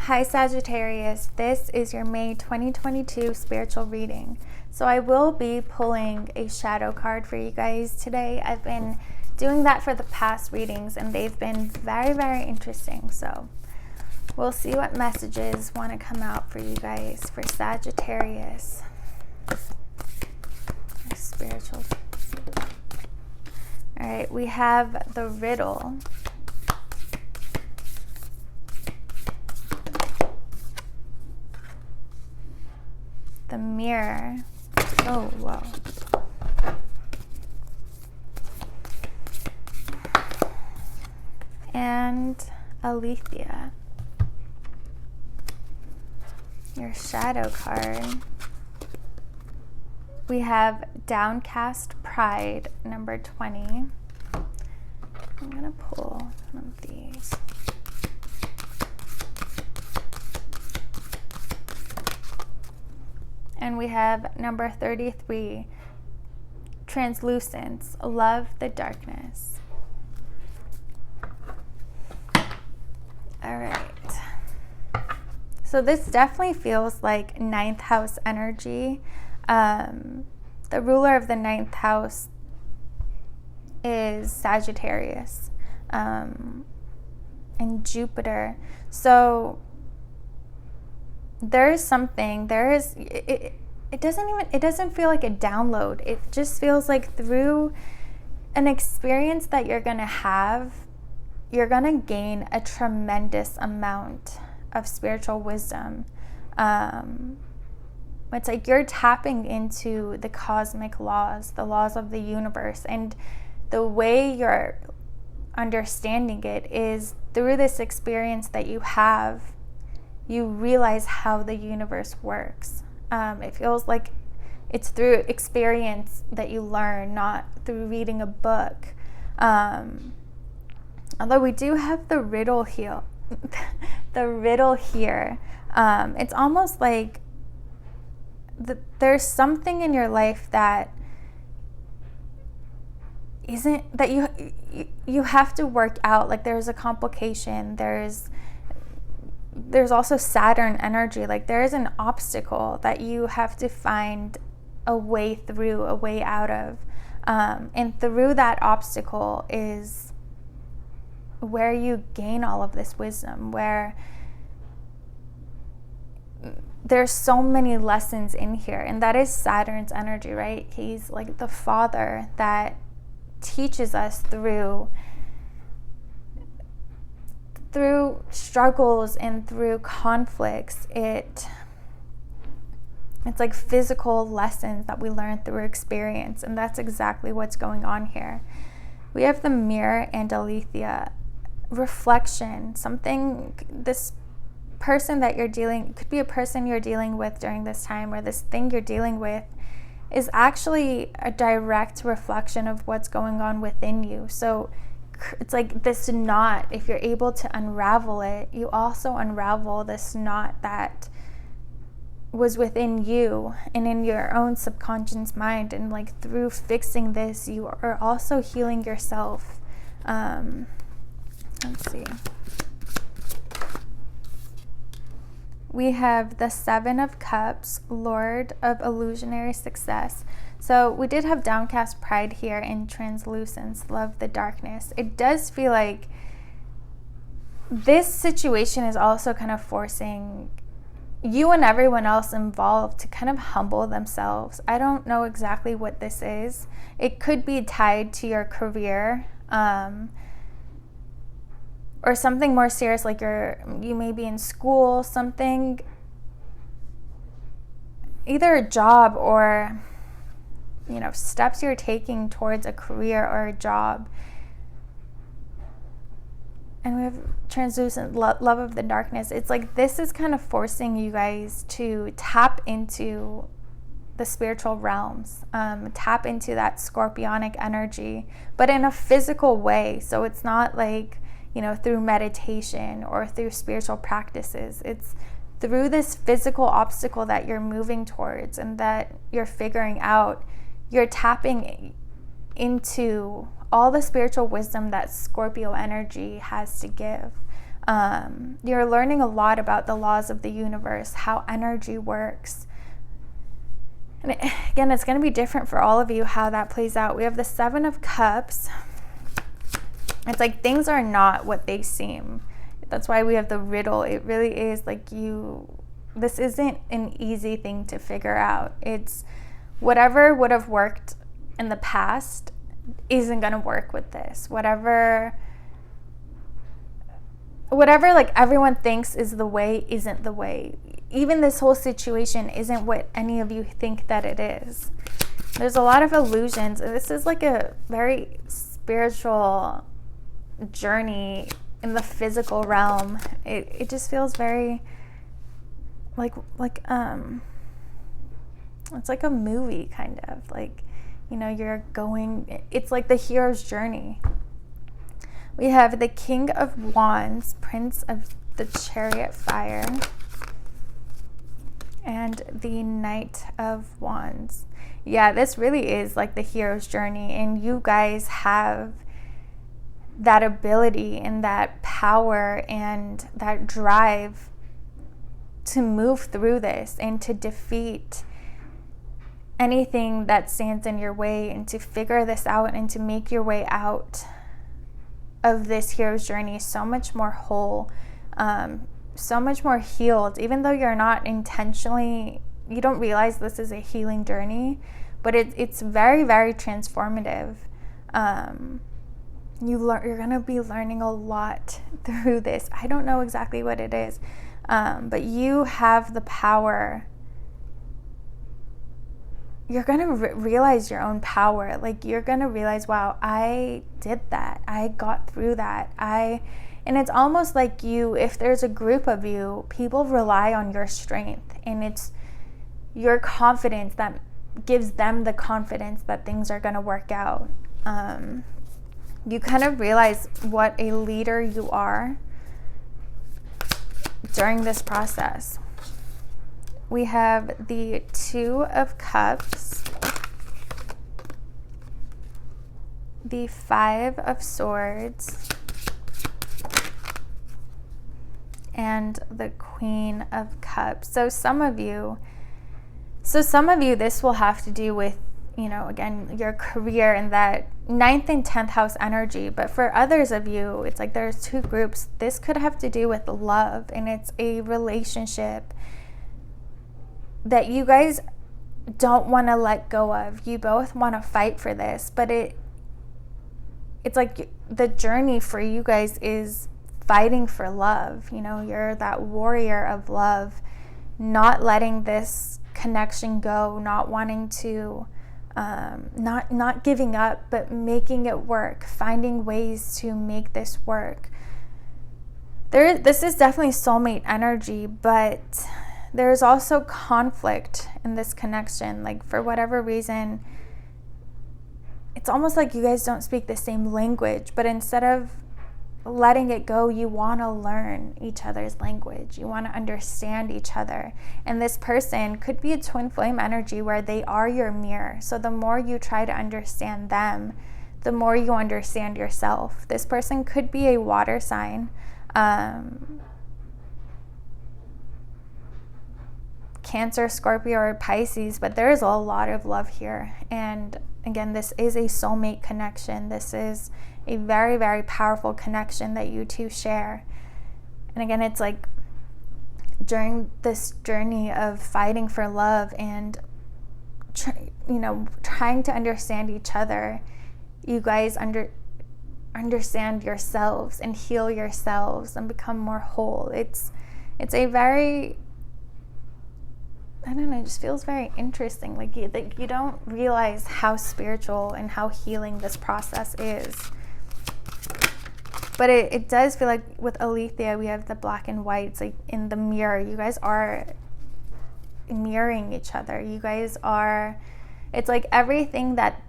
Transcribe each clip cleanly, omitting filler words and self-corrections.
Hi Sagittarius, this is your May 2022 spiritual reading. So I will be pulling a shadow card for you guys today. I've been doing that for the past readings and they've been very, very interesting. So we'll see what messages want to come out for you guys for Sagittarius. Spiritual. All right, we have the riddle. The mirror. Oh, whoa. And Alethea. Your shadow card. We have Downcast Pride, number 20. I'm going to pull one of these. And we have number 33, Translucence, Love the Darkness. All right. So this definitely feels like ninth house energy. The ruler of the ninth house is Sagittarius and Jupiter. So there is something, it doesn't feel like a download. It just feels like through an experience that you're going to have, you're going to gain a tremendous amount of spiritual wisdom. It's like you're tapping into the cosmic laws, the laws of the universe, and the way you're understanding it is through this experience that you have. You realize how the universe works. It feels like it's through experience that you learn, not through reading a book. Although we do have the riddle here. It's almost like there's something in your life that isn't, that you have to work out. Like there's a complication. There's also Saturn energy. Like there is an obstacle that you have to find a way through, a way out of. And through that obstacle is where you gain all of this wisdom, where there's so many lessons in here. And that is Saturn's energy, right? He's like the father that teaches us through struggles and through conflicts. It's like physical lessons that we learn through experience, and that's exactly what's going on here. We have the mirror and Alethea. Reflection, this person that could be a person you're dealing with during this time, or this thing you're dealing with is actually a direct reflection of what's going on within you. So it's like this knot, if you're able to unravel it, you also unravel this knot that was within you and in your own subconscious mind. And like through fixing this, you are also healing yourself. Let's see. We have the Seven of Cups, Lord of Illusionary Success. So we did have Downcast Pride here in Translucence, Love the Darkness. It does feel like this situation is also kind of forcing you and everyone else involved to kind of humble themselves. I don't know exactly what this is. It could be tied to your career, or something more serious, like you may be in school, something, either a job or steps you're taking towards a career or a job. And we have Translucent, Love of the Darkness. It's like this is kind of forcing you guys to tap into the spiritual realms, tap into that scorpionic energy, but in a physical way. So it's not like through meditation or through spiritual practices. It's through this physical obstacle that you're moving towards and that you're figuring out. You're tapping into all the spiritual wisdom that Scorpio energy has to give. You're learning a lot about the laws of the universe, how energy works. And again, it's going to be different for all of you how that plays out. We have the Seven of Cups. It's like things are not what they seem. That's why we have the riddle. It really is like this isn't an easy thing to figure out. It's whatever would have worked in the past isn't going to work with this. Whatever like everyone thinks is the way isn't the way. Even this whole situation isn't what any of you think that it is. There's a lot of illusions. This is like a very spiritual journey in the physical realm. It just feels very like it's like a movie kind of, like, you know, it's like the hero's journey. We have the King of Wands, Prince of the Chariot Fire, and the Knight of Wands. Yeah, this really is like the hero's journey, and you guys have that ability and that power and that drive to move through this and to defeat anything that stands in your way and to figure this out and to make your way out of this hero's journey so much more whole, so much more healed, even though you're not intentionally, you don't realize this is a healing journey, but it's very, very transformative. You're going to be learning a lot through this. I don't know exactly what it is, but you have the power. You're going to realize your own power. Like, you're going to realize, wow, I did that. I got through that. And it's almost like if there's a group of you, people rely on your strength, and it's your confidence that gives them the confidence that things are going to work out. You kind of realize what a leader you are during this process. We have the Two of Cups, the Five of Swords, and the Queen of Cups. So some of you, this will have to do with, you know, again, your career and that 9th and 10th house energy. But for others of you, it's like there's two groups. This could have to do with love, and it's a relationship that you guys don't want to let go of. You both want to fight for this, but it's like the journey for you guys is fighting for love. You know, you're that warrior of love, not letting this connection go, not wanting to not giving up, but making it work, finding ways to make this work. This is definitely soulmate energy, but there's also conflict in this connection. Like, for whatever reason, it's almost like you guys don't speak the same language, but instead of letting it go, you want to learn each other's language. You want to understand each other. And this person could be a twin flame energy where they are your mirror. So the more you try to understand them, the more you understand yourself. This person could be a water sign. Cancer, Scorpio, or Pisces, but there is a lot of love here. And again, this is a soulmate connection. This is a very, very powerful connection that you two share. And again, it's like during this journey of fighting for love and trying to understand each other, you guys understand yourselves and heal yourselves and become more whole. It's a very, I don't know, it just feels very interesting. Like you don't realize how spiritual and how healing this process is. But it does feel like with Alethea, we have the black and white. It's like in the mirror. You guys are mirroring each other. You guys are, it's like everything that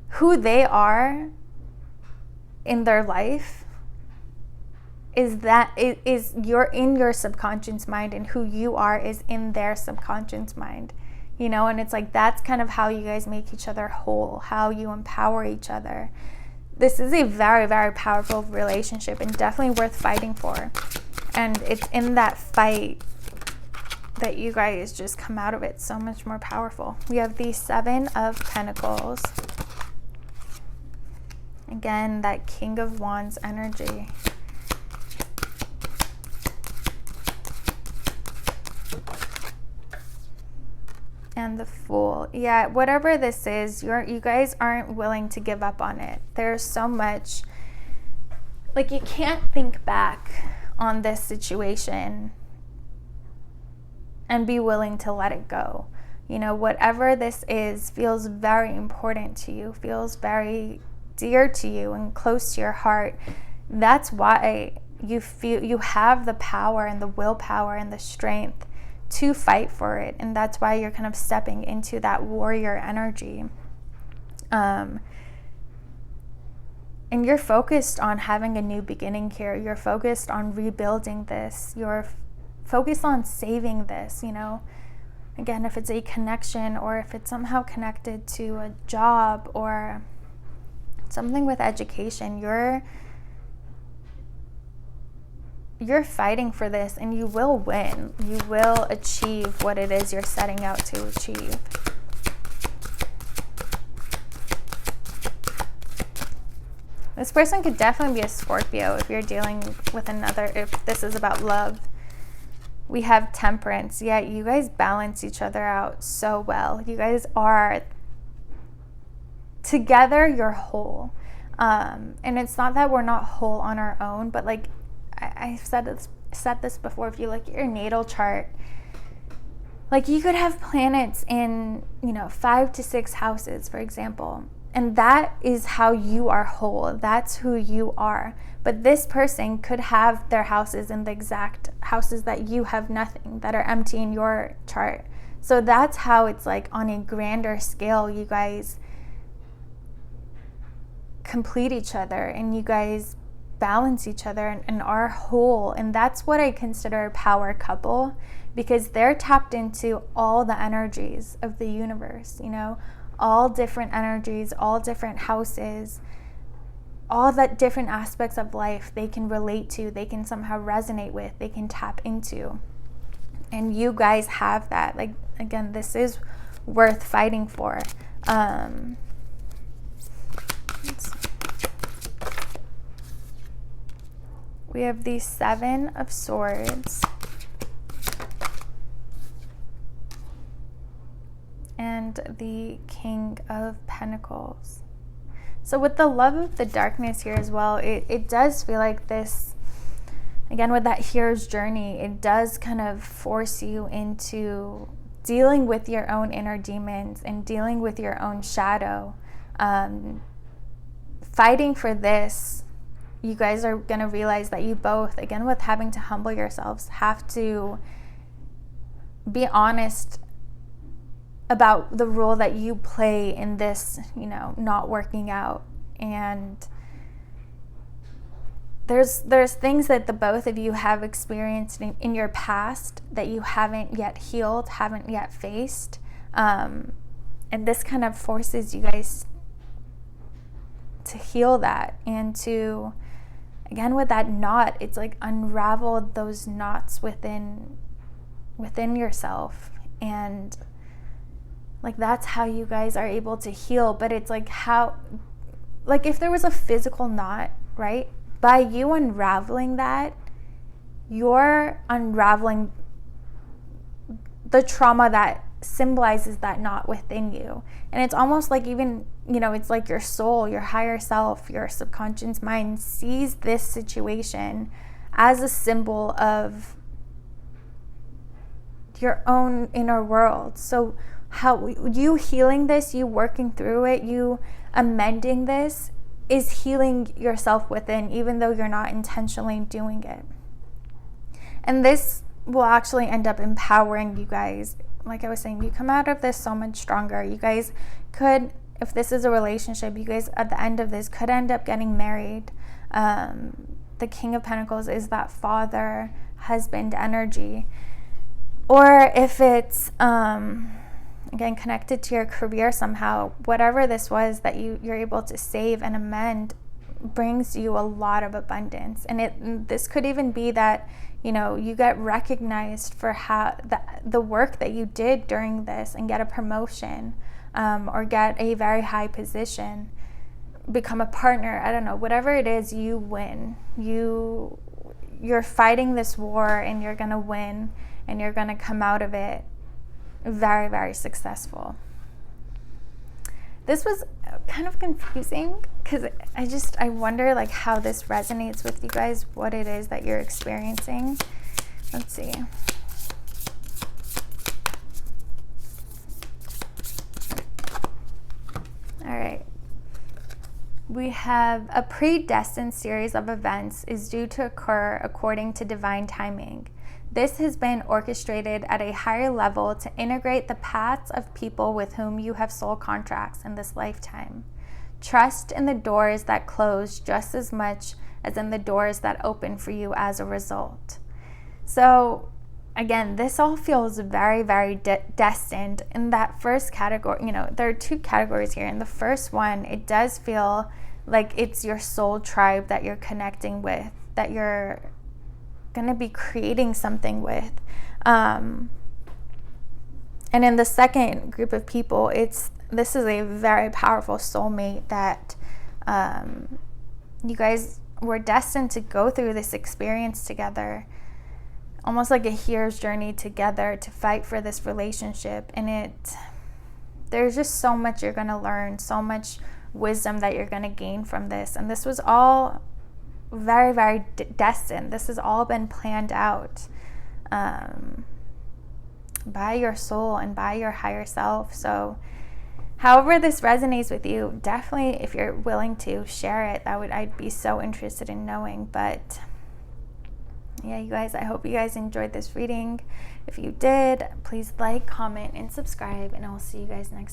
who they are in their life is you're in your subconscious mind, and who you are is in their subconscious mind, and it's like that's kind of how you guys make each other whole, how you empower each other. this is a very, very powerful relationship and definitely worth fighting for. And it's in that fight that you guys just come out of it so much more powerful. We have the 7 of Pentacles. Again, that King of Wands energy. And the Fool. Yeah, whatever this is, you guys aren't willing to give up on it. There's so much, like, you can't think back on this situation and be willing to let it go. You know, whatever this is feels very important to you, feels very dear to you and close to your heart. That's why you feel you have the power and the willpower and the strength to fight for it. And that's why you're kind of stepping into that warrior energy. And you're focused on having a new beginning here. You're focused on rebuilding this. You're focused on saving this, you know. Again, if it's a connection or if it's somehow connected to a job or something with education, you're fighting for this, and you will win. You will achieve what it is you're setting out to achieve. This person could definitely be a Scorpio if you're dealing with another, if this is about love. We have Temperance. Yeah, you guys balance each other out so well. You guys are together, you're whole. And it's not that we're not whole on our own, but like I've said this before, if you look at your natal chart, like you could have planets in, 5 to 6 houses, for example. And that is how you are whole. That's who you are. But this person could have their houses in the exact houses that you have nothing, that are empty in your chart. So that's how it's like on a grander scale, you guys complete each other and you guys balance each other and are whole. And that's what I consider a power couple, because they're tapped into all the energies of the universe, all different energies, all different houses, all that different aspects of life they can relate to, they can somehow resonate with, they can tap into. And you guys have that. Like, again, this is worth fighting for. We have the 7 of Swords. And the King of Pentacles. So with the Love of the Darkness here as well, it does feel like this, again, with that hero's journey, it does kind of force you into dealing with your own inner demons and dealing with your own shadow. Fighting for this, you guys are going to realize that you both, again, with having to humble yourselves, have to be honest about the role that you play in this, not working out. And there's things that the both of you have experienced in your past that you haven't yet healed, haven't yet faced. And this kind of forces you guys to heal that and to, again, with that knot, it's like unravel those knots within yourself. And like, that's how you guys are able to heal. But it's like if there was a physical knot, right? By you unraveling that, you're unraveling the trauma that symbolizes that knot within you. And it's almost like even, it's like your soul, your higher self, your subconscious mind sees this situation as a symbol of your own inner world. So how you healing this, you working through it, you amending this is healing yourself within, even though you're not intentionally doing it. And this will actually end up empowering you guys. Like I was saying, you come out of this so much stronger. You guys could, if this is a relationship, you guys at the end of this could end up getting married. The King of Pentacles is that father, husband energy. Or if it's again connected to your career somehow, whatever this was that you're able to save and amend, brings you a lot of abundance. And this could even be that, you know, you get recognized for how the work that you did during this, and get a promotion, or get a very high position, become a partner. I don't know, whatever it is, you win. You're fighting this war, and you're gonna win, and you're gonna come out of it very, very successful. This was kind of confusing because I wonder like how this resonates with you guys, what it is that you're experiencing. Let's see. All right. We have a predestined series of events is due to occur according to divine timing. This has been orchestrated at a higher level to integrate the paths of people with whom you have soul contracts in this lifetime. Trust in the doors that close just as much as in the doors that open for you as a result. So again, this all feels very, very destined. In that first category, you know, there are two categories here. In the first one, it does feel like it's your soul tribe that you're connecting with, that you're going to be creating something with. And in the second group of people, this is a very powerful soulmate that you guys were destined to go through this experience together, almost like a hero's journey together to fight for this relationship. And there's just so much you're going to learn, so much wisdom that you're going to gain from this. And this was all very, very destined. This has all been planned out by your soul and by your higher self. So however this resonates with you, definitely, if you're willing to share it, I'd be so interested in knowing. But yeah, you guys, I hope you guys enjoyed this reading. If you did, please like, comment, and subscribe, and I'll see you guys next time.